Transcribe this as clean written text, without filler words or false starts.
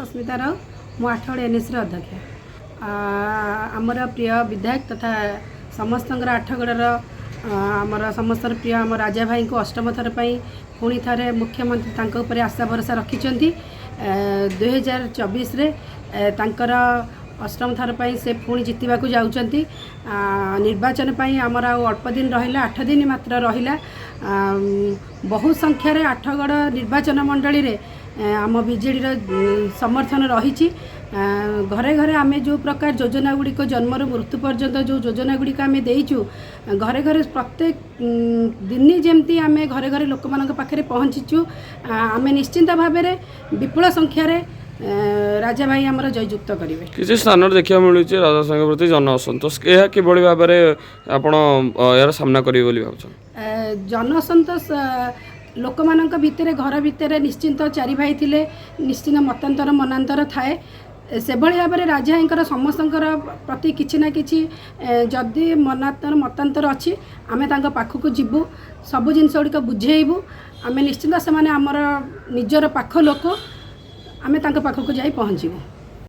सस्मिता राव मु आठगड़ एनएस अध्यक्ष आमर प्रिय विधायक तथा समस्त आठगड़र आमर समस्त प्रिय आम राजा भाई को अष्टम थर पुणी थे मुख्यमंत्री तांको ऊपर आशा भरोसा रखिंट 2024 तांकर अष्टम थर से पुणी जितवा जाऊँगी निर्वाचन आमर अल्प दिन रहा 8 दिन मात्र रहा बहुत संख्यार आठगड़ निर्वाचन मंडली रे आम बीजेडी समर्थन रही घरे घरे आम जो प्रकार योजना गुड़िक जन्मर मृत्यु पर्यंत जो योजना गुड़िक आम देचु घरे घरे प्रत्येक दिन जमती आम घरे घरे लोक मान पाखे पहुँचीचु आम निश्चिंत भाव विपुल संख्यार राजा भाई आमर जययुक्त करेंगे। किसी स्थान देखा मिलूँ राजा संघ प्रति जन असंतोष यह किभली भाव में आपण यार सामना करेंगे भाव जन असंतोष लोक मान भितर घर भितर निश्चिंत चारि भाई थिले निश्चिंत मतांतर मनांतर थाए से भाव में राजा भाई समस्त प्रति किछि ना किछि जदि मनांतर मतांतर अच्छी आम पाखक जीवु सब जिनस गुड़िक बुझेबू आम निश्चिंत से आमर निजर पाख लोक आम पाखक जाई पहुँचबू।